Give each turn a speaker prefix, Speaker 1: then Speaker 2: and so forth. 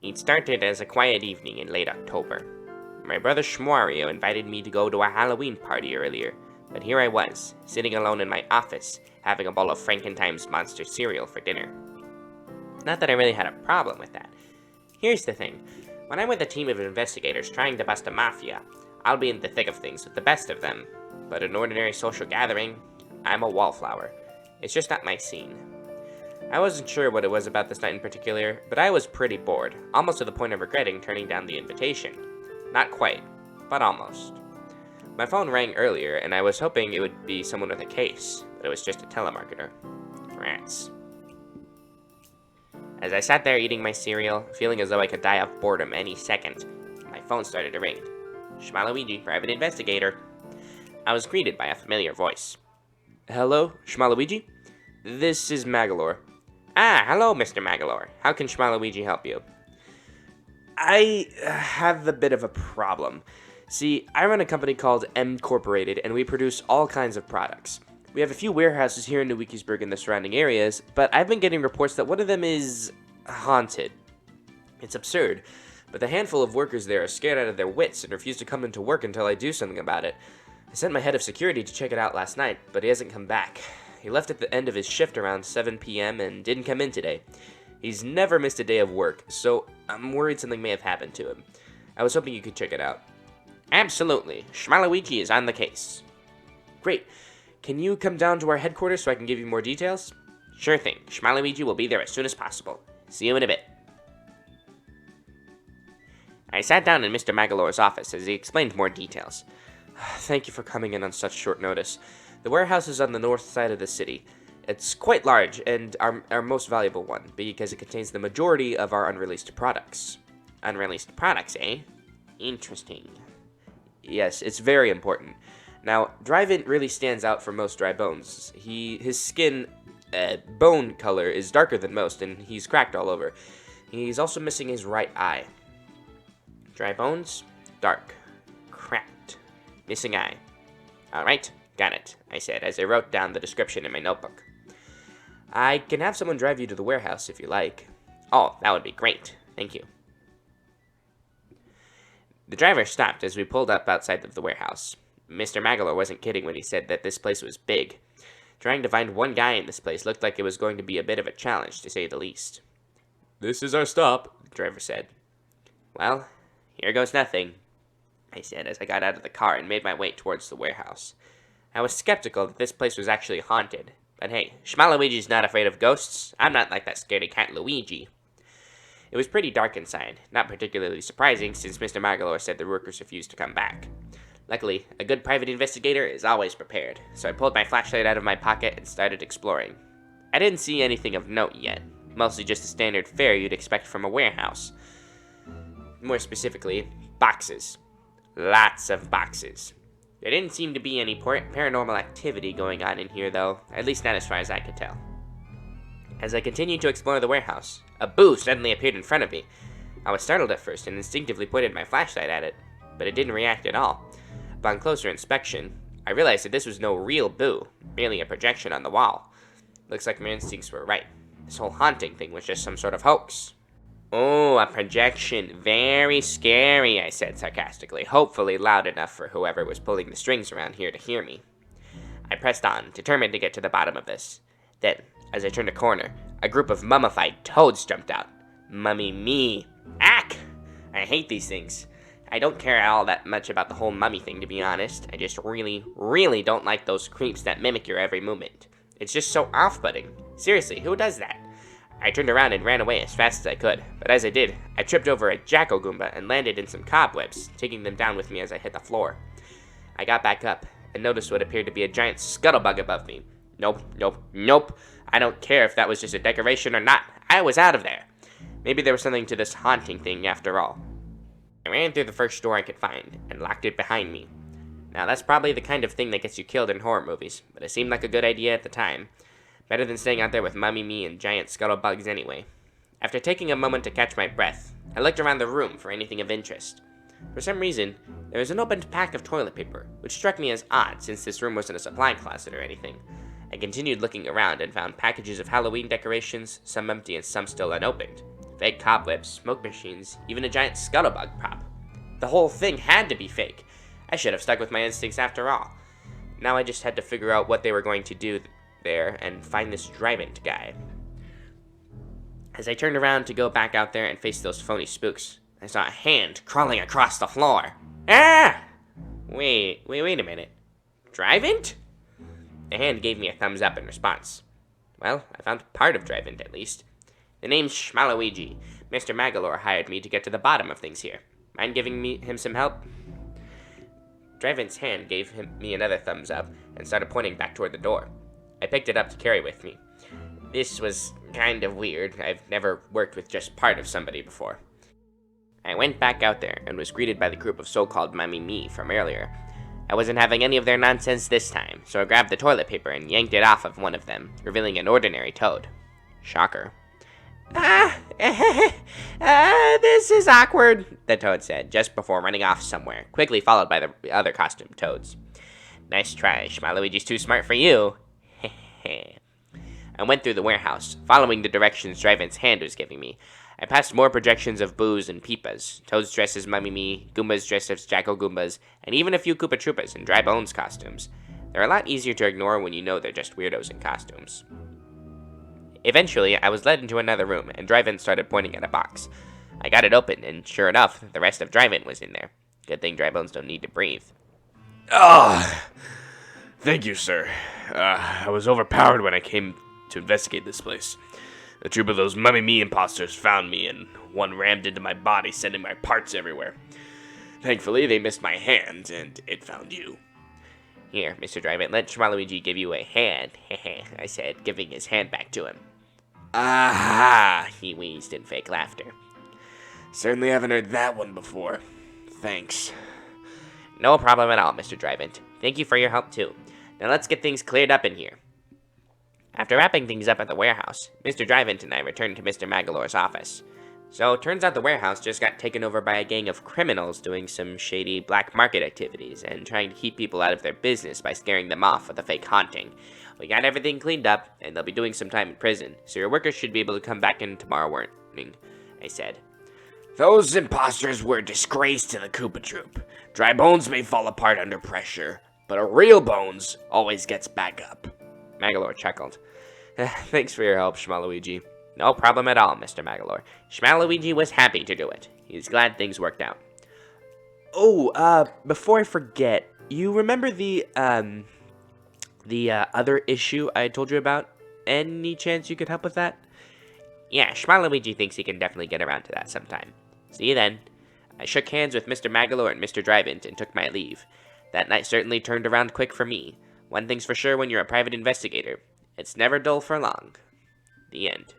Speaker 1: It started as a quiet evening in late October. My brother Shmario invited me to go to a Halloween party earlier, but here I was, sitting alone in my office, having a bowl of Frankentime's monster cereal for dinner. Not that I really had a problem with that. Here's the thing. When I'm with a team of investigators trying to bust a mafia, I'll be in the thick of things with the best of them. But an ordinary social gathering, I'm a wallflower. It's just not my scene. I wasn't sure what it was about this night in particular, but I was pretty bored, almost to the point of regretting turning down the invitation. Not quite, but almost. My phone rang earlier, and I was hoping it would be someone with a case, but it was just a telemarketer. Rats. As I sat there eating my cereal, feeling as though I could die of boredom any second, my phone started to ring. Shmaluigi, private investigator. I was greeted by a familiar voice. Hello, Shmaluigi? This is Magolor. Ah, hello, Mr. Magolor. How can Shmaluigi help you? I have a bit of a problem. See, I run a company called M Corporated, and we produce all kinds of products. We have a few warehouses here in New Wikisburg and the surrounding areas, but I've been getting reports that one of them is haunted. It's absurd, but the handful of workers there are scared out of their wits and refuse to come into work until I do something about it. I sent my head of security to check it out last night, but he hasn't come back. He left at the end of his shift around 7 p.m. and didn't come in today. He's never missed a day of work, so I'm worried something may have happened to him. I was hoping you could check it out. Absolutely. Shmaluigi is on the case. Great. Can you come down to our headquarters so I can give you more details? Sure thing. Shmaluigi will be there as soon as possible. See you in a bit. I sat down in Mr. Magolor's office as he explained more details. Thank you for coming in on such short notice. The warehouse is on the north side of the city. It's quite large and our most valuable one because it contains the majority of our unreleased products. Unreleased products, eh? Interesting. Yes, it's very important. Now, Dryvint really stands out from most dry bones. His skin, bone color is darker than most, and he's cracked all over. He's also missing his right eye. Dry bones, dark, cracked, missing eye. Alright, got it, I said as I wrote down the description in my notebook. I can have someone drive you to the warehouse if you like. Oh, that would be great, thank you. The driver stopped as we pulled up outside of the warehouse. Mr. Magolor wasn't kidding when he said that this place was big. Trying to find one guy in this place looked like it was going to be a bit of a challenge, to say the least. This is our stop, the driver said. Well, here goes nothing, I said as I got out of the car and made my way towards the warehouse. I was skeptical that this place was actually haunted, but hey, Shmaluigi's not afraid of ghosts. I'm not like that scaredy cat Luigi. It was pretty dark inside, not particularly surprising since Mr. Magolor said the workers refused to come back. Luckily, a good private investigator is always prepared, so I pulled my flashlight out of my pocket and started exploring. I didn't see anything of note yet, mostly just the standard fare you'd expect from a warehouse. More specifically, boxes. Lots of boxes. There didn't seem to be any paranormal activity going on in here though, at least not as far as I could tell. As I continued to explore the warehouse, a boo suddenly appeared in front of me. I was startled at first and instinctively pointed my flashlight at it, but it didn't react at all. Upon closer inspection, I realized that this was no real boo, merely a projection on the wall. Looks like my instincts were right. This whole haunting thing was just some sort of hoax. Oh, a projection. Very scary, I said sarcastically, hopefully loud enough for whoever was pulling the strings around here to hear me. I pressed on, determined to get to the bottom of this. Then, as I turned a corner, a group of mummified toads jumped out. Mummy me. Ack! I hate these things. I don't care all that much about the whole mummy thing, to be honest. I just really, really don't like those creeps that mimic your every movement. It's just so off-putting. Seriously, who does that? I turned around and ran away as fast as I could, but as I did, I tripped over a jack-o'-goomba and landed in some cobwebs, taking them down with me as I hit the floor. I got back up and noticed what appeared to be a giant scuttlebug above me. Nope, nope, nope. I don't care if that was just a decoration or not. I was out of there. Maybe there was something to this haunting thing after all. I ran through the first door I could find and locked it behind me. Now that's probably the kind of thing that gets you killed in horror movies, but it seemed like a good idea at the time. Better than staying out there with Mummy Me and giant scuttlebugs anyway. After taking a moment to catch my breath, I looked around the room for anything of interest. For some reason, there was an opened pack of toilet paper, which struck me as odd since this room wasn't a supply closet or anything. I continued looking around and found packages of Halloween decorations, some empty and some still unopened. Fake cobwebs, smoke machines, even a giant scuttlebug prop. The whole thing had to be fake. I should have stuck with my instincts after all. Now I just had to figure out what they were going to do there and find this Dryvint guy. As I turned around to go back out there and face those phony spooks, I saw a hand crawling across the floor. Ah! Wait a minute. Dryvint? The hand gave me a thumbs up in response. Well, I found part of Dryvint at least. The name's Shmaluigi. Mr. Magolor hired me to get to the bottom of things here. Mind giving him some help? Dryvint's hand gave me another thumbs up and started pointing back toward the door. I picked it up to carry with me. This was kind of weird. I've never worked with just part of somebody before. I went back out there and was greeted by the group of so-called Mummy-Me from earlier. I wasn't having any of their nonsense this time, so I grabbed the toilet paper and yanked it off of one of them, revealing an ordinary toad. Shocker. This is awkward, the toad said, just before running off somewhere, quickly followed by the other costumed toads. Nice try, Shmaluigi's too smart for you. I went through the warehouse, following the directions Dryvint's hand was giving me. I passed more projections of boos and peepas, toads dressed as Mummy-Me, Goombas dressed as Jackal-Goombas, and even a few Koopa Troopas in Dry Bones costumes. They're a lot easier to ignore when you know they're just weirdos in costumes. Eventually, I was led into another room, and Dryvint started pointing at a box. I got it open, and sure enough, the rest of Dryvint was in there. Good thing Dry Bones don't need to breathe.
Speaker 2: Thank you, sir. I was overpowered when I came to investigate this place. A troop of those Mummy-Me imposters found me, and one rammed into my body, sending my parts everywhere. Thankfully, they missed my hand, and it found you.
Speaker 1: Here, Mr. Dryvint, let Shmaluigi give you a hand, I said, giving his hand back to him.
Speaker 2: Aha!
Speaker 1: He wheezed in fake laughter.
Speaker 2: Certainly haven't heard that one before. Thanks.
Speaker 1: No problem at all, Mr. Dryvint. Thank you for your help, too. Now let's get things cleared up in here. After wrapping things up at the warehouse, Mr. Dryvint and I returned to Mr. Magolor's office. So, turns out the warehouse just got taken over by a gang of criminals doing some shady black market activities and trying to keep people out of their business by scaring them off with a fake haunting. We got everything cleaned up, and they'll be doing some time in prison, so your workers should be able to come back in tomorrow morning, I said.
Speaker 2: Those imposters were a disgrace to the Koopa Troop. Dry Bones may fall apart under pressure, but a real Bones always gets back up.
Speaker 1: Magolor chuckled. Thanks for your help, Shmaluigi. No problem at all, Mr. Magolor. Shmaluigi was happy to do it. He's glad things worked out. Oh, before I forget, you remember the other issue I told you about? Any chance you could help with that? Yeah, Shmaluigi thinks he can definitely get around to that sometime. See you then. I shook hands with Mr. Magolor and Mr. Dryvint and took my leave. That night certainly turned around quick for me. One thing's for sure when you're a private investigator. It's never dull for long. The end.